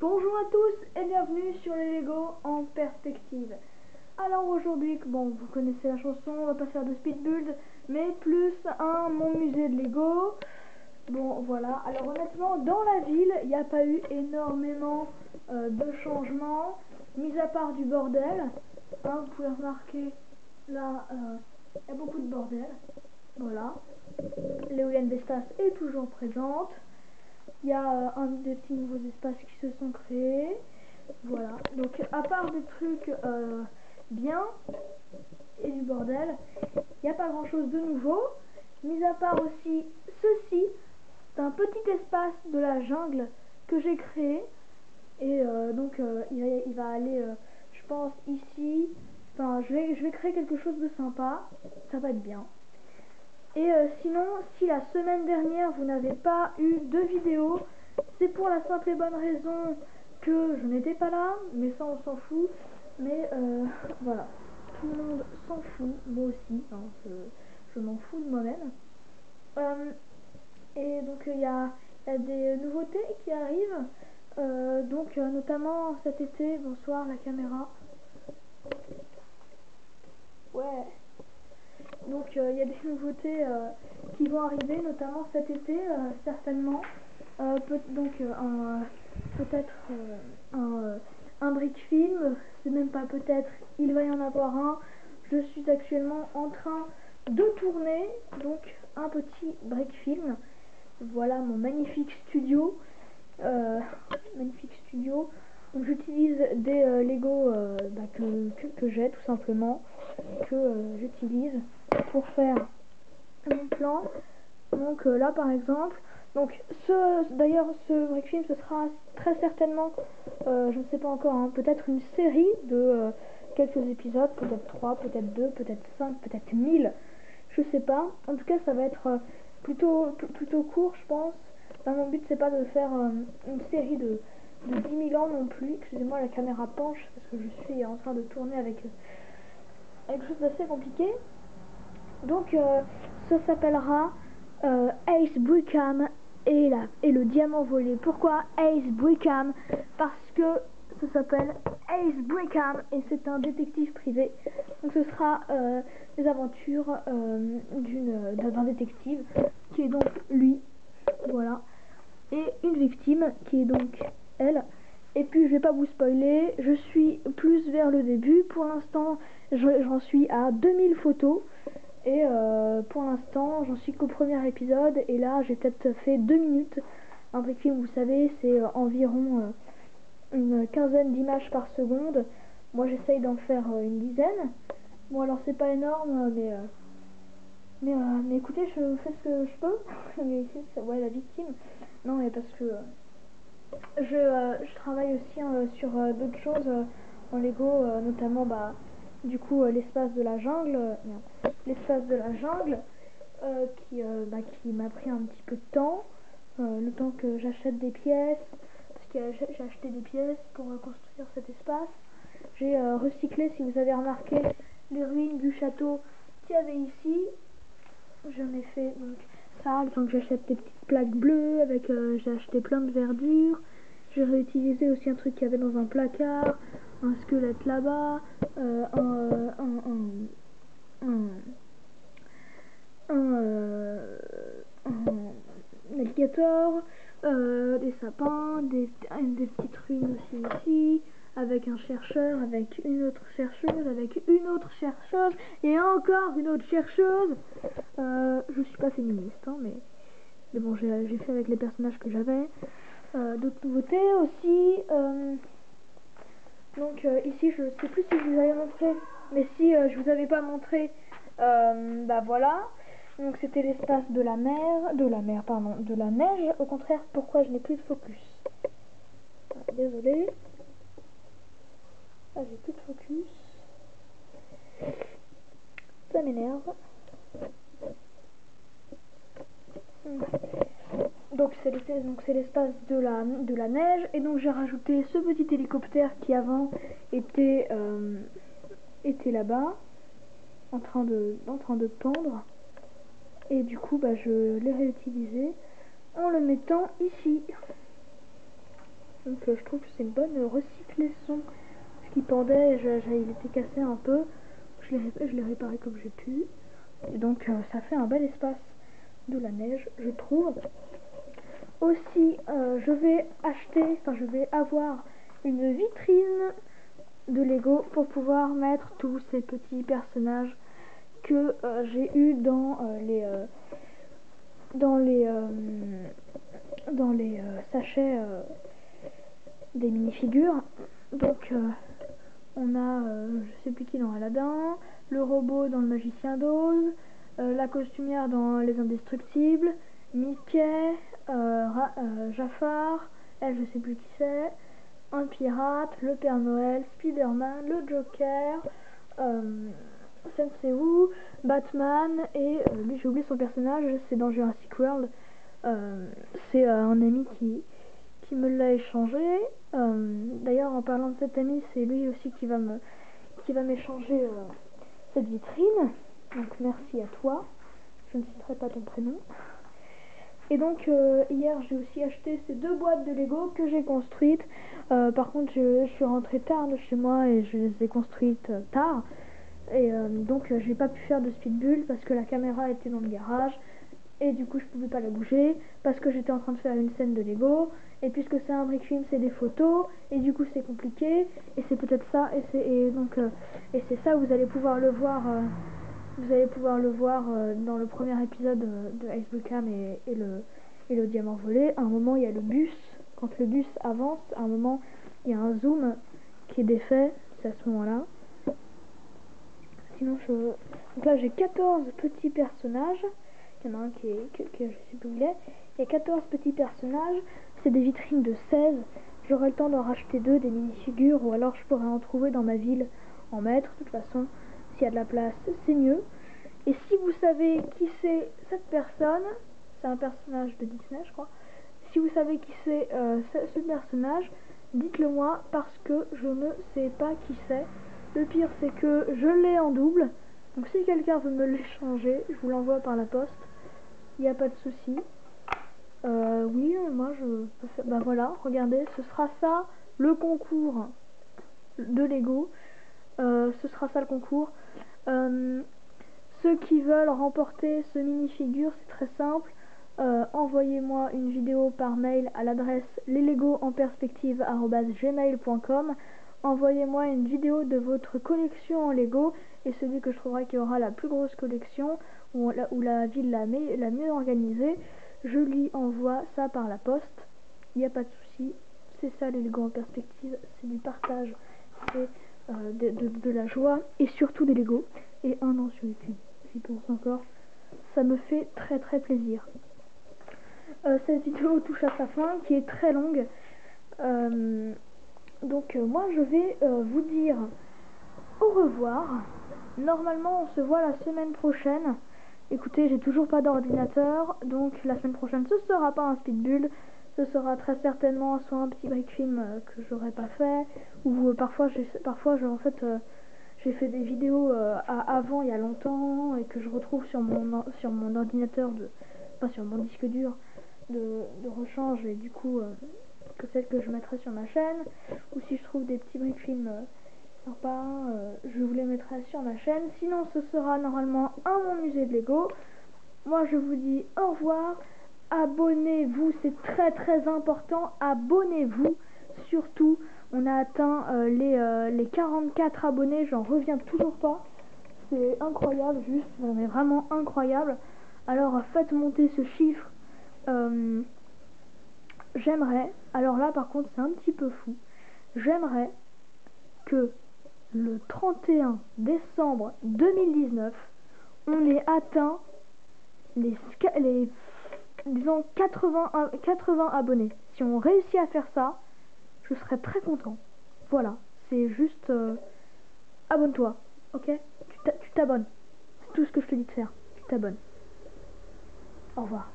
Bonjour à tous et bienvenue sur les Lego en perspective. Alors aujourd'hui, bon, vous connaissez la chanson, on va pas faire de speed build, mais plus mon musée de Lego. Bon voilà, alors honnêtement dans la ville il n'y a pas eu énormément de changements, mis à part du bordel, hein, vous pouvez remarquer là il y a beaucoup de bordel, voilà. L'éolienne d'espace est toujours présente. Il y a des petits nouveaux espaces qui se sont créés. Voilà. Donc à part des trucs bien et du bordel, il n'y a pas grand chose de nouveau. Mis à part aussi ceci, c'est un petit espace de la jungle que j'ai créé. Et il va aller, je pense, ici. Enfin, je vais créer quelque chose de sympa. Ça va être bien. Et sinon, si la semaine dernière vous n'avez pas eu de vidéo, c'est pour la simple et bonne raison que je n'étais pas là, mais ça on s'en fout. Mais voilà, tout le monde s'en fout, moi aussi, hein, je m'en fous de moi-même. Et donc il y a des nouveautés qui arrivent, notamment cet été. Bonsoir la caméra. Ouais. Donc il y a des nouveautés qui vont arriver, notamment cet été, certainement. Peut-être un brick film, c'est même pas peut-être, il va y en avoir un. Je suis actuellement en train de tourner donc un petit brick film. Voilà mon magnifique studio. Magnifique studio. Donc j'utilise des Lego que j'ai tout simplement, que j'utilise pour faire mon plan. Donc là par exemple, donc d'ailleurs ce brick film ce sera très certainement, je ne sais pas encore, hein, peut-être une série de quelques épisodes, peut-être 3, peut-être 2, peut-être 5, peut-être 1000, je sais pas. En tout cas ça va être plutôt court je pense. Enfin, mon but c'est pas de faire une série de 10 000 ans non plus. Excusez-moi, la caméra penche parce que je suis en train de tourner avec quelque chose d'assez compliqué. Donc ça s'appellera Ace Brickham et le diamant volé. Pourquoi Ace Brickham? Parce que ça s'appelle Ace Brickham et c'est un détective privé. Donc ce sera les aventures d'un détective qui est donc lui, voilà, et une victime qui est donc elle. Et puis je vais pas vous spoiler, je suis plus vers le début. Pour l'instant j'en suis à 2000 photos. Et pour l'instant j'en suis qu'au premier épisode. Et là j'ai peut-être fait 2 minutes. Un brick film, vous savez, c'est environ une quinzaine d'images par seconde. Moi j'essaye d'en faire une dizaine. Bon alors c'est pas énorme, mais écoutez, je fais ce que je peux. Mais ici, ouais, la victime. Non, mais parce que je travaille aussi sur d'autres choses en Lego, notamment du coup l'espace de la jungle, l'espace de la jungle qui m'a pris un petit peu de temps, le temps que j'achète des pièces, parce que j'ai acheté des pièces pour construire cet espace. J'ai recyclé, si vous avez remarqué, les ruines du château qu'il y avait ici. J'en ai fait donc ça, le temps que j'achète des petites plaques bleues avec, j'ai acheté plein de verdure. J'ai réutilisé aussi un truc qu'il y avait dans un placard, un squelette là-bas, un alligator, des sapins, des petites ruines aussi ici, avec un chercheur, avec une autre chercheuse, avec une autre chercheuse, et encore une autre chercheuse. Je suis pas féministe, hein, mais bon, j'ai fait avec les personnages que j'avais. D'autres nouveautés aussi. Ici, je sais plus si je vous avais montré, mais si je vous avais pas montré, voilà. Donc c'était l'espace de la mer, pardon, de la neige. Au contraire, pourquoi je n'ai plus de focus? Désolée. Ah, j'ai plus de focus. Ça m'énerve. Donc c'est l'espace de la neige, et donc j'ai rajouté ce petit hélicoptère qui avant était là-bas en train de pendre, et du coup je l'ai réutilisé en le mettant ici. Donc je trouve que c'est une bonne recyclation. Ce qui pendait, il était cassé un peu. Je l'ai réparé comme j'ai pu. Et donc ça fait un bel espace de la neige, je trouve. Aussi, je vais avoir une vitrine de Lego pour pouvoir mettre tous ces petits personnages que j'ai eu dans les sachets des minifigures. Donc on a je sais plus qui dans Aladdin, le robot dans le Magicien d'Oz, la costumière dans Les Indestructibles, Mickey, Jafar, elle je sais plus qui c'est, un pirate, le Père Noël, Spider-Man, le Joker, Sensei Wu, Batman et lui j'ai oublié son personnage, c'est dans Jurassic World. C'est un ami qui me l'a échangé. D'ailleurs en parlant de cet ami, c'est lui aussi qui va m'échanger cette vitrine. Donc merci à toi. Je ne citerai pas ton prénom. Et donc hier j'ai aussi acheté ces 2 boîtes de Lego que j'ai construites. Par contre je suis rentrée tard de chez moi et je les ai construites tard. Et donc j'ai pas pu faire de speedbull parce que la caméra était dans le garage. Et du coup je pouvais pas la bouger parce que j'étais en train de faire une scène de Lego. Et puisque c'est un brick film, c'est des photos. Et du coup c'est compliqué. Et c'est peut-être ça. Et c'est ça, vous allez pouvoir le voir. Dans le premier épisode de Icebreakam et le diamant volé. À un moment il y a le bus. Quand le bus avance, à un moment il y a un zoom qui est défait. C'est à ce moment-là. Sinon donc là j'ai 14 petits personnages. Il y en a un que je sais plus où il est. Il y a 14 petits personnages. C'est des vitrines de 16. J'aurai le temps d'en racheter 2, des mini-figures, ou alors je pourrais en trouver dans ma ville, en mettre. De toute façon, s'il y a de la place, c'est mieux. Et si vous savez qui c'est cette personne, c'est un personnage de Disney, je crois. Si vous savez qui c'est ce personnage, dites-le moi parce que je ne sais pas qui c'est. Le pire, c'est que je l'ai en double. Donc si quelqu'un veut me l'échanger, je vous l'envoie par la poste. Il n'y a pas de souci. Oui, moi je peux faire. Bah voilà, regardez, ce sera ça le concours de Lego. Ce sera ça le concours. Ceux qui veulent remporter ce mini-figure, c'est très simple. Envoyez-moi une vidéo par mail à l'adresse leslegoenperspective@gmail.com. Envoyez-moi une vidéo de votre collection en Lego et celui que je trouverai qui aura la plus grosse collection ou la ville la mieux organisée, je lui envoie ça par la poste. Il n'y a pas de souci. C'est ça les Lego en perspective, c'est du partage, c'est de la joie et surtout des Lego. Et un an sur YouTube, j'y pense encore. Ça me fait très très plaisir. Cette vidéo touche à sa fin, qui est très longue. Donc moi je vais vous dire au revoir. Normalement on se voit la semaine prochaine. Écoutez, j'ai toujours pas d'ordinateur, donc la semaine prochaine ce sera pas un speedbull, ce sera très certainement soit un petit break film que j'aurais pas fait, ou parfois j'ai fait des vidéos avant il y a longtemps et que je retrouve sur mon ordinateur pas sur mon disque dur de rechange, et du coup peut-être que je mettrai sur ma chaîne, ou si je trouve des petits briques films sympas, je vous les mettrai sur ma chaîne. Sinon ce sera normalement à mon musée de Lego. Moi je vous dis au revoir, abonnez-vous, c'est très très important, abonnez-vous surtout. On a atteint les 44 abonnés, j'en reviens toujours pas. C'est incroyable, juste, mais vraiment incroyable. Alors faites monter ce chiffre. J'aimerais, alors là par contre c'est un petit peu fou, j'aimerais que le 31 décembre 2019, on ait atteint disons 80 abonnés. Si on réussit à faire ça, je serais très content. Voilà, c'est juste abonne-toi, ok? Tu t'abonnes. C'est tout ce que je te dis de faire. Tu t'abonnes. Au revoir.